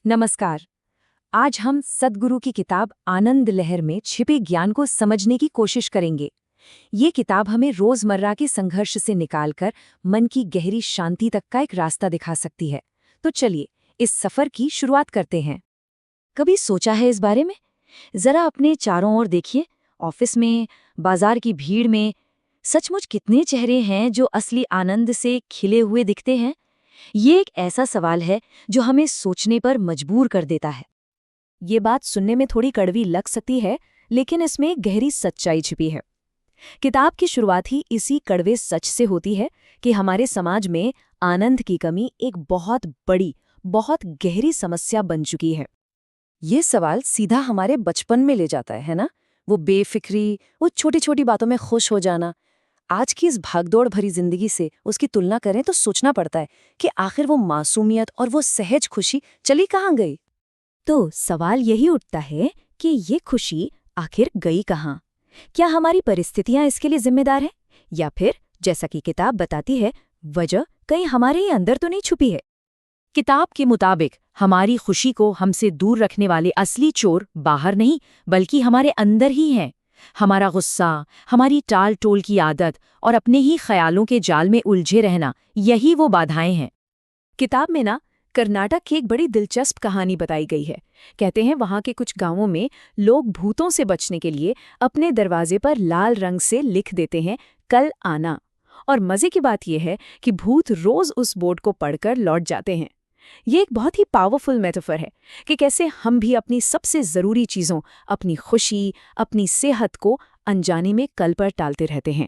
नमस्कार। आज हम सद्गुरु की किताब आनंद लहर में छिपे ज्ञान को समझने की कोशिश करेंगे। ये किताब हमें रोजमर्रा के संघर्ष से निकालकर मन की गहरी शांति तक का एक रास्ता दिखा सकती है। तो चलिए इस सफर की शुरुआत करते हैं। कभी सोचा है इस बारे में? जरा अपने चारों ओर देखिए, ऑफिस में, बाजार की भीड़ में, सचमुच कितने चेहरे हैं जो असली आनंद से खिले हुए दिखते हैं? ये एक ऐसा सवाल है जो हमें सोचने पर मजबूर कर देता है। ये बात सुनने में थोड़ी कड़वी लग सकती है, लेकिन इसमें एक गहरी सच्चाई छिपी है। किताब की शुरुआत ही इसी कड़वे सच से होती है कि हमारे समाज में आनंद की कमी एक बहुत बड़ी, बहुत गहरी समस्या बन चुकी है। ये सवाल सीधा हमारे बचपन में ले जाता है ना? वो बेफिक्री, वो छोटी छोटी बातों में खुश हो जाना। आज की इस भागदौड़ भरी जिंदगी से उसकी तुलना करें तो सोचना पड़ता है कि आखिर वो मासूमियत और वो सहज खुशी चली कहाँ गई। तो सवाल यही उठता है कि ये खुशी आखिर गई कहाँ? क्या हमारी परिस्थितियां इसके लिए जिम्मेदार हैं? या फिर जैसा कि किताब बताती है, वजह कहीं हमारे ही अंदर तो नहीं छुपी है? किताब के मुताबिक हमारी खुशी को हमसे दूर रखने वाले असली चोर बाहर नहीं, बल्कि हमारे अंदर ही हैं। हमारा गुस्सा, हमारी टाल टोल की आदत और अपने ही ख्यालों के जाल में उलझे रहना, यही वो बाधाएं हैं। किताब में ना कर्नाटक की एक बड़ी दिलचस्प कहानी बताई गई है। कहते हैं वहां के कुछ गांवों में लोग भूतों से बचने के लिए अपने दरवाजे पर लाल रंग से लिख देते हैं, कल आना। और मजे की बात यह है कि भूत रोज उस बोर्ड को पढ़कर लौट जाते हैं। ये एक बहुत ही पावरफुल मेटाफर है कि कैसे हम भी अपनी सबसे ज़रूरी चीज़ों, अपनी खुशी, अपनी सेहत को अनजाने में कल पर टालते रहते हैं।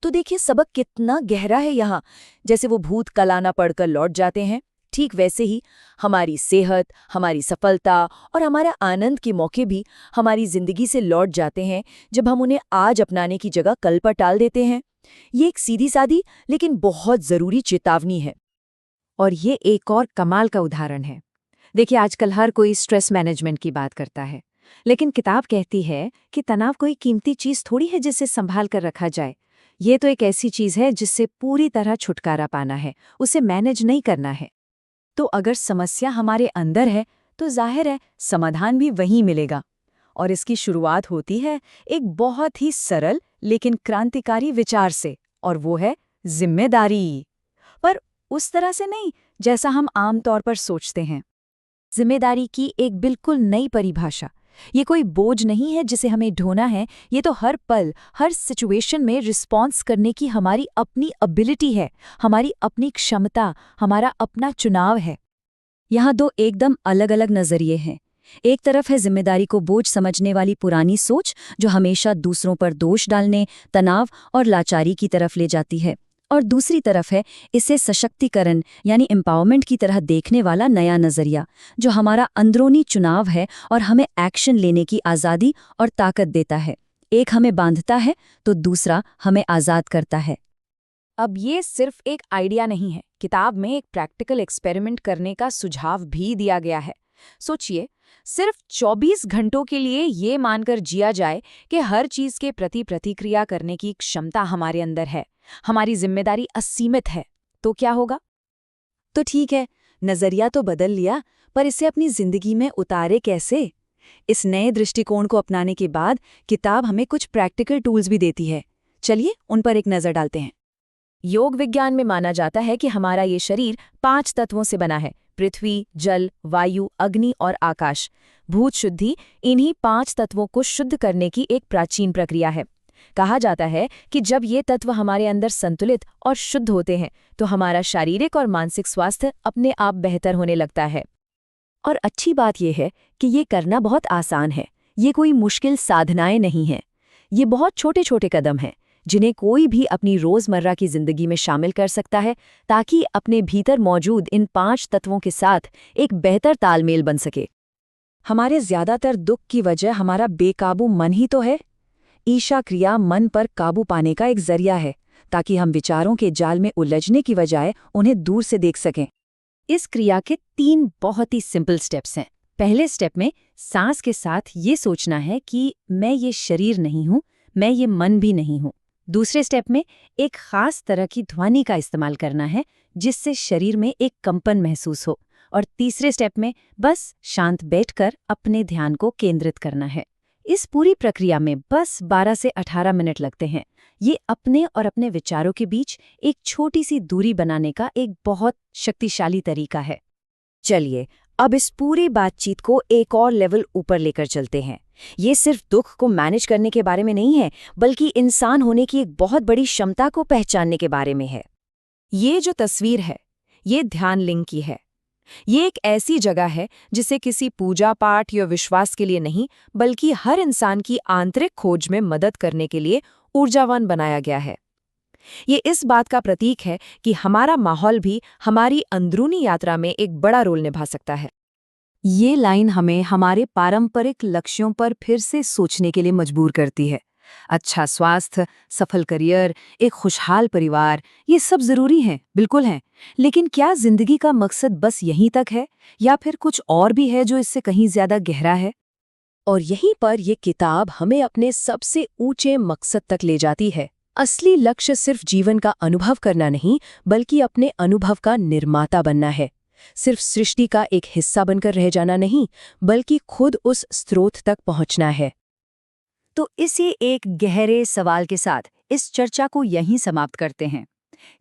तो देखिए सबक कितना गहरा है यहाँ। जैसे वो भूत कल आना पढ़कर लौट जाते हैं, ठीक वैसे ही हमारी सेहत, हमारी सफलता और हमारा आनंद के मौके भी हमारी जिंदगी से लौट जाते हैं जब हम उन्हें आज अपनाने की जगह कल पर टाल देते हैं। ये एक सीधी सादी लेकिन बहुत ज़रूरी चेतावनी है। और ये एक और कमाल का उदाहरण है। देखिए आजकल हर कोई स्ट्रेस मैनेजमेंट की बात करता है, लेकिन किताब कहती है कि तनाव कोई कीमती चीज़ थोड़ी है जिसे संभाल कर रखा जाए। ये तो एक ऐसी चीज़ है जिससे पूरी तरह छुटकारा पाना है, उसे मैनेज नहीं करना है। तो अगर समस्या हमारे अंदर है तो जाहिर है समाधान भी वहीं मिलेगा। और इसकी शुरुआत होती है एक बहुत ही सरल लेकिन क्रांतिकारी विचार से, और वो है जिम्मेदारी। पर उस तरह से नहीं जैसा हम आम तौर पर सोचते हैं। जिम्मेदारी की एक बिल्कुल नई परिभाषा। ये कोई बोझ नहीं है जिसे हमें ढोना है, ये तो हर पल, हर सिचुएशन में रिस्पॉन्स करने की हमारी अपनी एबिलिटी है, हमारी अपनी क्षमता, हमारा अपना चुनाव है। यहाँ दो एकदम अलग अलग नजरिए हैं। एक तरफ है जिम्मेदारी को बोझ समझने वाली पुरानी सोच जो हमेशा दूसरों पर दोष डालने, तनाव और लाचारी की तरफ ले जाती है, और दूसरी तरफ है इसे सशक्तिकरण यानी एम्पावरमेंट की तरह देखने वाला नया नजरिया जो हमारा अंदरूनी चुनाव है और हमें एक्शन लेने की आज़ादी और ताकत देता है। एक हमें बांधता है तो दूसरा हमें आज़ाद करता है। अब ये सिर्फ एक आइडिया नहीं है, किताब में एक प्रैक्टिकल एक्सपेरिमेंट करने का सुझाव भी दिया गया है। सोचिए, सिर्फ 24 घंटों के लिए ये मानकर जिया जाए कि हर चीज के प्रति प्रतिक्रिया करने की क्षमता हमारे अंदर है, हमारी जिम्मेदारी असीमित है, तो क्या होगा? तो ठीक है, नजरिया तो बदल लिया, पर इसे अपनी जिंदगी में उतारे कैसे? इस नए दृष्टिकोण को अपनाने के बाद किताब हमें कुछ प्रैक्टिकल टूल्स भी देती है। चलिए उन पर एक नजर डालते हैं। योग विज्ञान में माना जाता है कि हमारा ये शरीर 5 तत्वों से बना है: पृथ्वी, जल, वायु, अग्नि और आकाश। भूत शुद्धि इन्हीं 5 तत्वों को शुद्ध करने की एक प्राचीन प्रक्रिया है। कहा जाता है कि जब ये तत्व हमारे अंदर संतुलित और शुद्ध होते हैं तो हमारा शारीरिक और मानसिक स्वास्थ्य अपने आप बेहतर होने लगता है। और अच्छी बात यह है कि ये करना बहुत आसान है। ये कोई मुश्किल साधनाएं नहीं हैं। ये बहुत छोटे छोटे कदम हैं जिन्हें कोई भी अपनी रोज़मर्रा की ज़िंदगी में शामिल कर सकता है, ताकि अपने भीतर मौजूद इन 5 तत्वों के साथ एक बेहतर तालमेल बन सके। हमारे ज़्यादातर दुख की वजह हमारा बेकाबू मन ही तो है। ईशा क्रिया मन पर काबू पाने का एक जरिया है, ताकि हम विचारों के जाल में उलझने की बजाय उन्हें दूर से देख सकें। इस क्रिया के 3 बहुत ही सिंपल स्टेप्स हैं। पहले स्टेप में सांस के साथ ये सोचना है कि मैं ये शरीर नहीं हूँ, मैं ये मन भी नहीं हूँ। दूसरे स्टेप में एक खास तरह की ध्वनि का इस्तेमाल करना है जिससे शरीर में एक कंपन महसूस हो। और तीसरे स्टेप में बस शांत बैठकर अपने ध्यान को केंद्रित करना है। इस पूरी प्रक्रिया में बस 12 से 18 मिनट लगते हैं। ये अपने और अपने विचारों के बीच एक छोटी सी दूरी बनाने का एक बहुत शक्तिशाली तरीका है। चलिए, अब इस पूरी बातचीत को एक और लेवल ऊपर लेकर चलते हैं। ये सिर्फ दुख को मैनेज करने के बारे में नहीं है, बल्कि इंसान होने की एक बहुत बड़ी क्षमता को पहचानने के बारे में है। ये जो तस्वीर है, ये ध्यान लिंग की है। ये एक ऐसी जगह है जिसे किसी पूजा पाठ या विश्वास के लिए नहीं, बल्कि हर इंसान की आंतरिक खोज में मदद करने के लिए ऊर्जावान बनाया गया है। ये इस बात का प्रतीक है कि हमारा माहौल भी हमारी अंदरूनी यात्रा में एक बड़ा रोल निभा सकता है। ये लाइन हमें हमारे पारंपरिक लक्ष्यों पर फिर से सोचने के लिए मजबूर करती है। अच्छा स्वास्थ्य, सफल करियर, एक खुशहाल परिवार, ये सब जरूरी हैं, बिल्कुल हैं। लेकिन क्या जिंदगी का मकसद बस यहीं तक है, या फिर कुछ और भी है जो इससे कहीं ज्यादा गहरा है? और यहीं पर ये किताब हमें अपने सबसे ऊंचे मकसद तक ले जाती है। असली लक्ष्य सिर्फ जीवन का अनुभव करना नहीं, बल्कि अपने अनुभव का निर्माता बनना है। सिर्फ सृष्टि का एक हिस्सा बनकर रह जाना नहीं, बल्कि खुद उस स्रोत तक पहुंचना है। तो इसी एक गहरे सवाल के साथ इस चर्चा को यहीं समाप्त करते हैं।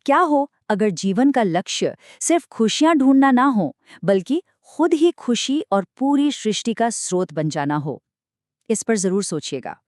क्या हो अगर जीवन का लक्ष्य सिर्फ खुशियां ढूंढना ना हो, बल्कि खुद ही खुशी और पूरी सृष्टि का स्रोत बन जाना हो? इस पर जरूर सोचिएगा।